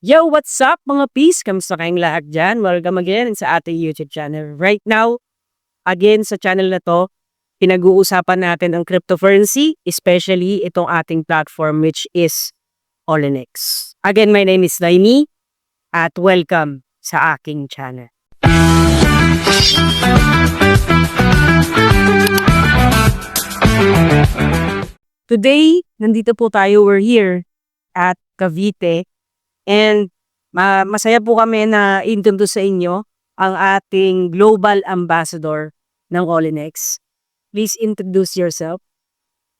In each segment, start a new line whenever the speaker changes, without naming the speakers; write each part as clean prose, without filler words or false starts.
Yo, what's up mga peace? Kamusta kayong lahat dyan? Welcome again sa ating YouTube channel. Right now, again sa channel na to, pinag-uusapan natin ang cryptocurrency, especially itong ating platform which is Allinx. Again, my name is Laini at welcome sa aking channel. Today, nandito po tayo, we're here at Cavite. And masaya po kami na introduce sa inyo ang ating global ambassador ng Oolinx. Please introduce yourself.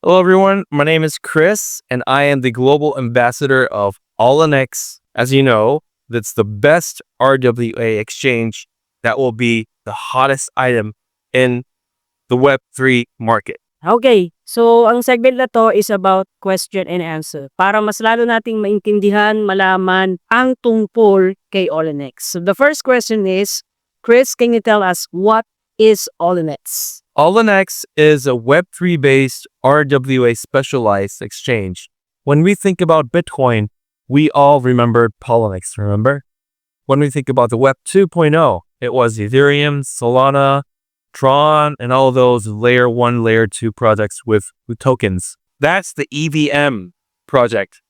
Hello everyone, my name is Chris and I am the global ambassador of Allinx. As you know, that's the best RWA exchange that will be the hottest item in the Web3 market.
Okay, so ang segment na to is about question and answer para mas lalo nating maintindihan, malaman ang tungkol kay Oolinx. So the first question is, Chris, can you tell us what is Oolinx?
Allinx is a Web3 based RWA specialized exchange. When we think about Bitcoin, we all remember Allinx, remember? When we think about the Web 2.0, it was Ethereum, Solana, Tron, and all those layer 1, layer 2 projects with tokens. That's the EVM project.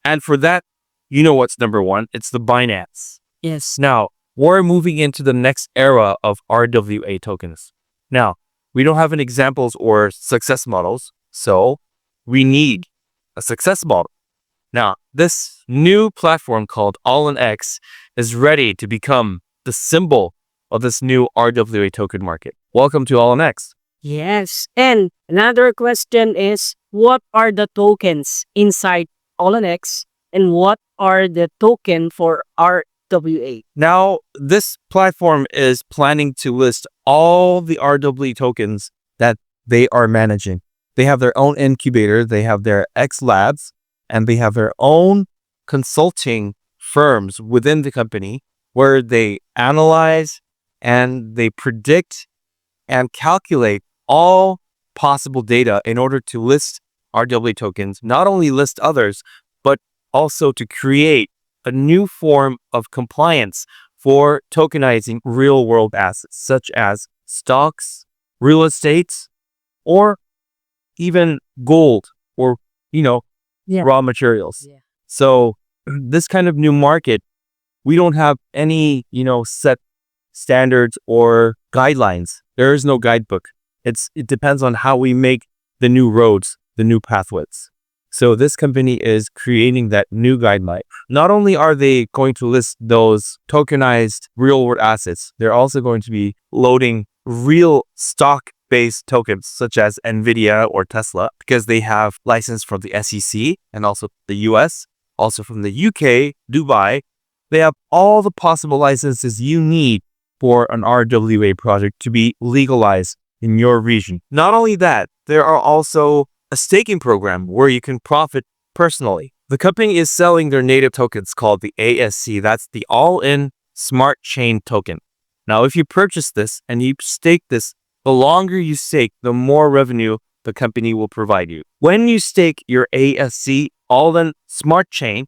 And for that, you know what's number one? It's the Binance.
Yes.
Now, we're moving into the next era of RWA tokens. Now, we don't have any examples or success models, so we need a success model. Now, this new platform called Allinx is ready to become the symbol of this new RWA token market. Welcome to Allinx.
Yes. And another question is, what are the tokens inside Oolinx and what are the token for RWA?
Now, this platform is planning to list all the RWA tokens that they are managing. They have their own incubator, they have their X labs, and they have their own consulting firms within the company where they analyze and they predict and calculate all possible data in order to list RWA tokens, not only list others, but also to create a new form of compliance for tokenizing real-world assets, such as stocks, real estate, or even gold or, raw materials.
Yeah.
So this kind of new market, we don't have any, set standards or guidelines. There is no guidebook. It depends on how we make the new roads, the new pathways. So this company is creating that new guideline. Not only are they going to list those tokenized real world assets, they're also going to be loading real stock-based tokens such as Nvidia or Tesla because they have license from the SEC and also the US, also from the UK, Dubai. They have all the possible licenses you need for an RWA project to be legalized in your region. Not only that, there are also a staking program where you can profit personally. The company is selling their native tokens called the ASC. That's the All-in Smart Chain Token. Now, if you purchase this and you stake this, the longer you stake, the more revenue the company will provide you. When you stake your ASC All-in Smart Chain,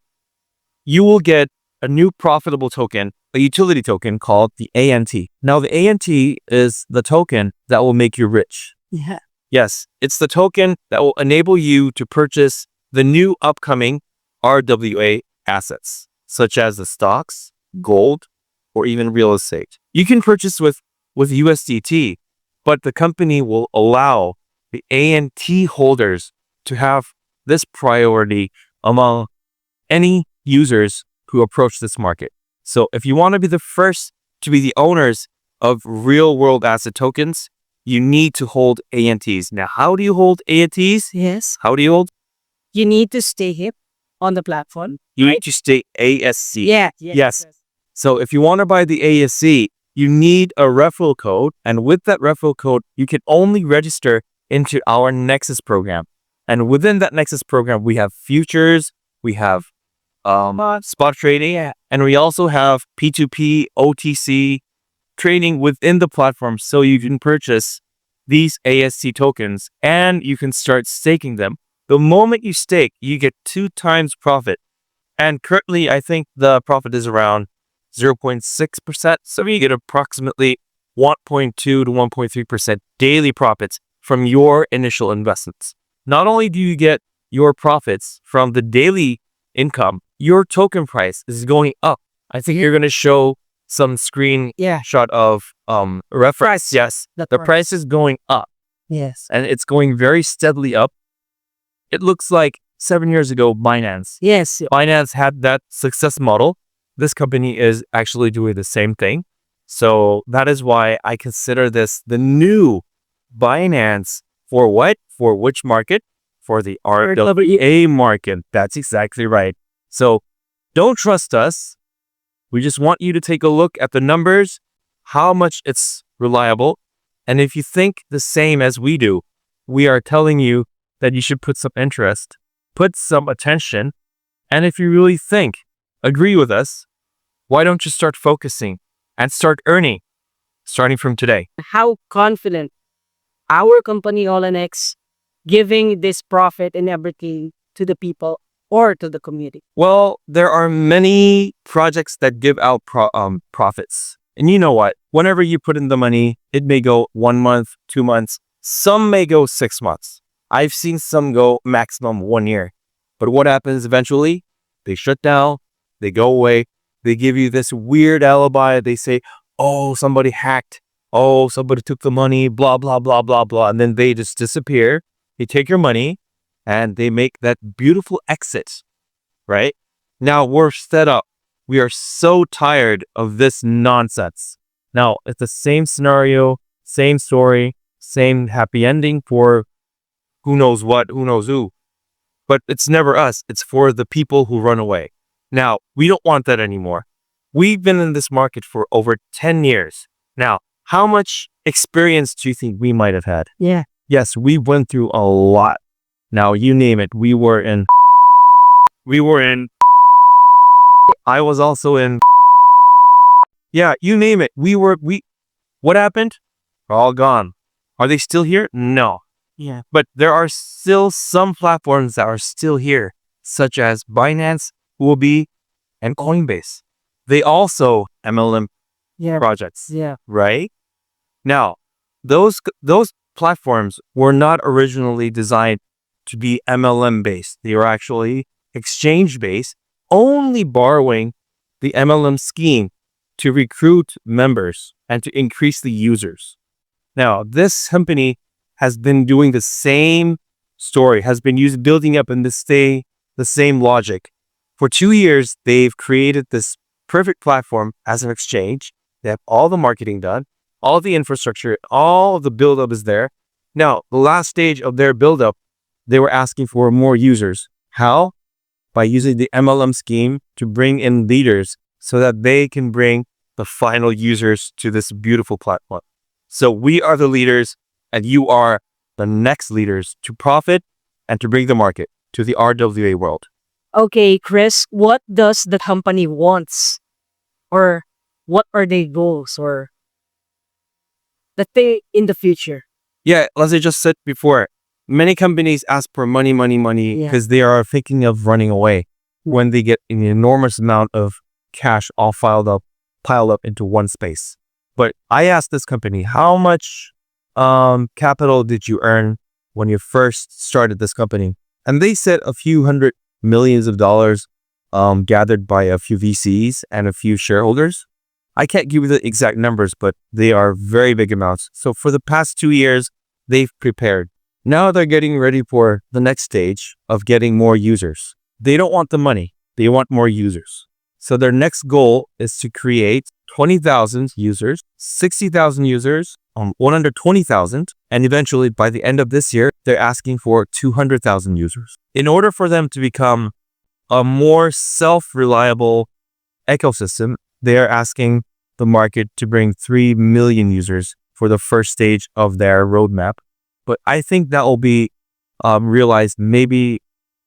you will get a new profitable token, a utility token called the ANT. Now, the ANT is the token that will make you rich.
Yeah.
Yes, it's the token that will enable you to purchase the new upcoming RWA assets, such as the stocks, gold, or even real estate. You can purchase with USDT, but the company will allow the ANT holders to have this priority among any users who approach this market. So if you want to be the first to be the owners of real world asset tokens, you need to hold ANTs. Now, how do you hold ANTs?
Yes.
How do you hold?
You need to stay hip on the platform.
You need to stake ASC.
Yeah.
Yes. So if you want to buy the ASC, you need a referral code. And with that referral code, you can only register into our Nexus program. And within that Nexus program, we have futures, we have spot trading, and we also have P2P, OTC trading within the platform, so you can purchase these ASC tokens and you can start staking them. The moment you stake, you get 2 times profit And currently, I think the profit is around 0.6%. So you get approximately 1.2 to 1.3% daily profits from your initial investments. Not only do you get your profits from the daily income, your token price is going up. I think you're going to show some screenshot of reference. Yes, the price is going up.
Yes.
And it's going very steadily up. It looks like 7 years ago, Binance had that success model. This company is actually doing the same thing. So that is why I consider this the new Binance for what? For which market? For the RWA market. That's exactly right. So don't trust us. We just want you to take a look at the numbers, how much it's reliable. And if you think the same as we do, we are telling you that you should put some interest, put some attention. And if you really agree with us, why don't you start focusing and start earning starting from today?
How confident our company Allinx giving this profit and everything to the people or to the community?
Well, there are many projects that give out profits. And you know what? Whenever you put in the money, it may go 1 month, 2 months. Some may go 6 months. I've seen some go maximum 1 year. But what happens eventually? They shut down. They go away. They give you this weird alibi. They say, oh, somebody hacked. Oh, somebody took the money, blah, blah, blah, blah, blah. And then they just disappear. They take your money and they make that beautiful exit, right? Now we're set up. We are so tired of this nonsense. Now, it's the same scenario, same story, same happy ending for who knows what, who knows who. But it's never us. It's for the people who run away. Now, we don't want that anymore. We've been in this market for over 10 years. Now, how much experience do you think we might have had?
Yeah.
Yes, we went through a lot. Now, you name it. We were in. I was also in. Yeah, you name it. What happened? We're all gone. Are they still here? No.
Yeah.
But there are still some platforms that are still here, such as Binance, Huobi, and Coinbase. They also MLM projects, right? Now, those platforms were not originally designed to be MLM based. They were actually exchange based, only borrowing the MLM scheme to recruit members and to increase the users. Now, this company has been doing the same story, has been building up in the same logic. For 2 years, they've created this perfect platform as an exchange. They have all the marketing done, all the infrastructure, all of the buildup is there. Now, the last stage of their buildup, they were asking for more users. How? By using the MLM scheme to bring in leaders so that they can bring the final users to this beautiful platform. So we are the leaders and you are the next leaders to profit and to bring the market to the RWA world.
Okay, Chris, what does the company wants? Or what are their goals or the thing in the future?
Yeah, as I just said before, many companies ask for money because they are thinking of running away when they get an enormous amount of cash all piled up into one space. But I asked this company, how much capital did you earn when you first started this company? And they said a few hundred millions of dollars gathered by a few VCs and a few shareholders. I can't give you the exact numbers, but they are very big amounts. So for the past 2 years, they've prepared. Now they're getting ready for the next stage of getting more users. They don't want the money. They want more users. So their next goal is to create 20,000 users, 60,000 users, 120,000. And eventually by the end of this year, they're asking for 200,000 users. In order for them to become a more self-reliable ecosystem, they are asking the market to bring 3 million users for the first stage of their roadmap. But I think that will be realized maybe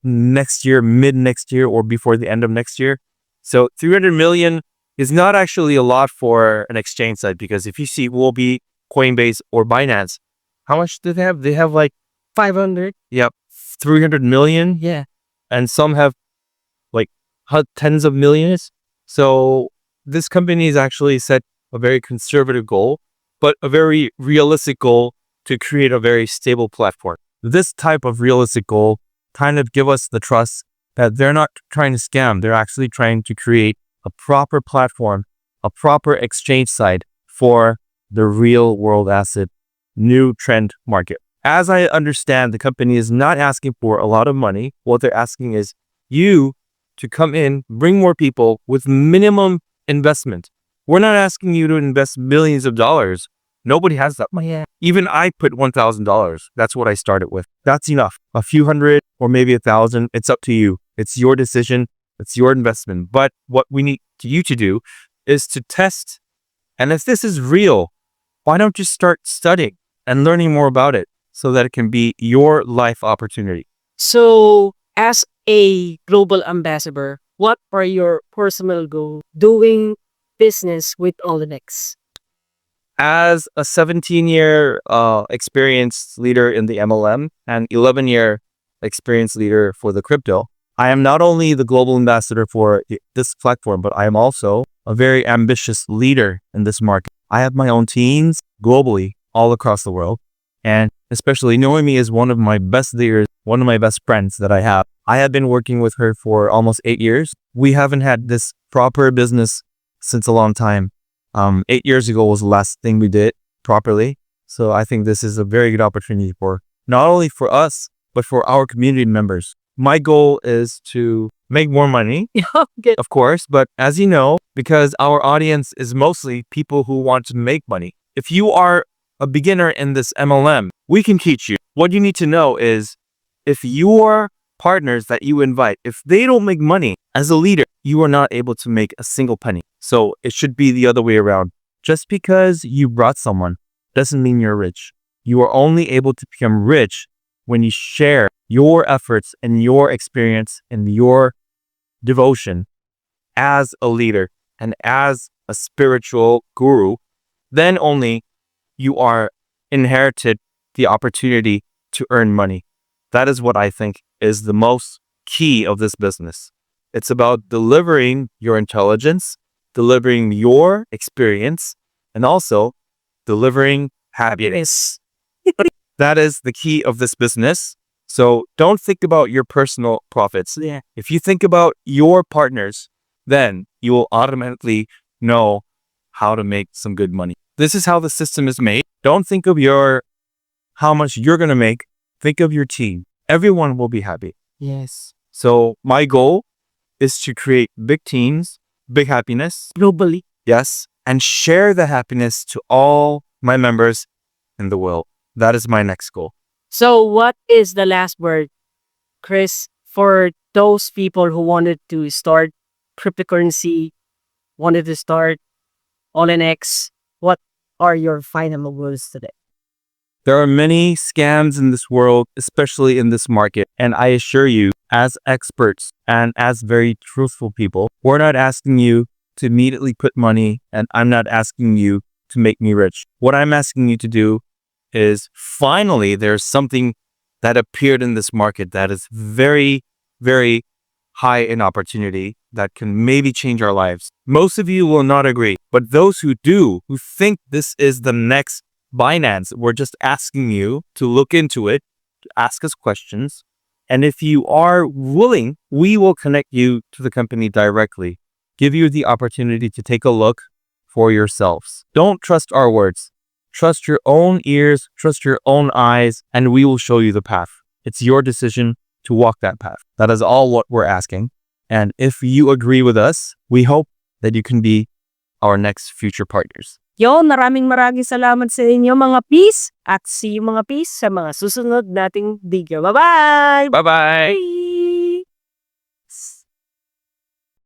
next year, mid next year, or before the end of next year. So 300 million is not actually a lot for an exchange site, because if you see Huobi, Coinbase, or Binance, how much do they have? They have like
500.
Yep, 300 million.
Yeah.
And some have like tens of millions. So this company has actually set a very conservative goal, but a very realistic goal to create a very stable platform. This type of realistic goal kind of give us the trust that they're not trying to scam. They're actually trying to create a proper platform, a proper exchange site for the real world asset new trend market. As I understand, the company is not asking for a lot of money. What they're asking is you to come in, bring more people with minimum investment. We're not asking you to invest millions of dollars. Nobody has that money. Even I put $1,000. That's what I started with. That's enough. A few hundred or maybe 1,000. It's up to you. It's your decision. It's your investment. But what we need you to do is to test. And if this is real, why don't you start studying and learning more about it so that it can be your life opportunity?
So, as a global ambassador, what are your personal goals doing business with Allinx?
As a 17-year experienced leader in the MLM and 11-year experienced leader for the crypto, I am not only the global ambassador for this platform, but I am also a very ambitious leader in this market. I have my own teams globally, all across the world. And especially Noemi is one of my best leaders, one of my best friends that I have. I have been working with her for almost 8 years. We haven't had this proper business since a long time. 8 years ago was the last thing we did properly. So I think this is a very good opportunity for not only for us, but for our community members. My goal is to make more money, of course, but as you know, because our audience is mostly people who want to make money. If you are a beginner in this MLM, we can teach you. What you need to know is if your partners that you invite, if they don't make money as a leader, you are not able to make a single penny. So it should be the other way around. Just because you brought someone doesn't mean you're rich. You are only able to become rich when you share your efforts and your experience and your devotion as a leader and as a spiritual guru. Then only you are inherited the opportunity to earn money. That is what I think is the most key of this business. It's about delivering your intelligence, delivering your experience, and also delivering happiness. That is the key of this business. So don't think about your personal profits. If you think about your partners, then you will automatically know how to make some good money. This is how the system is made. Don't think of how much you're going to make. Think of your team. Everyone will be happy.
Yes.
So my goal is to create big teams, big happiness.
Globally.
Yes. And share the happiness to all my members in the world. That is my next goal.
So, what is the last word, Chris, for those people who wanted to start cryptocurrency, wanted to start Oolinx? What are your final words today?
There are many scams in this world, especially in this market. And I assure you, as experts and as very truthful people, we're not asking you to immediately put money, and I'm not asking you to make me rich. What I'm asking you to do is finally there's something that appeared in this market that is very, very high in opportunity that can maybe change our lives. Most of you will not agree, but those who do, who think this is the next Binance, we're just asking you to look into it, to ask us questions. And if you are willing, we will connect you to the company directly, give you the opportunity to take a look for yourselves. Don't trust our words. Trust your own ears, trust your own eyes, and we will show you the path. It's your decision to walk that path. That is all what we're asking. And if you agree with us, we hope that you can be our next future partners.
Maraming salamat sa inyo mga peace at see you mga peace sa mga susunod nating video. Bye-bye!
Bye-bye!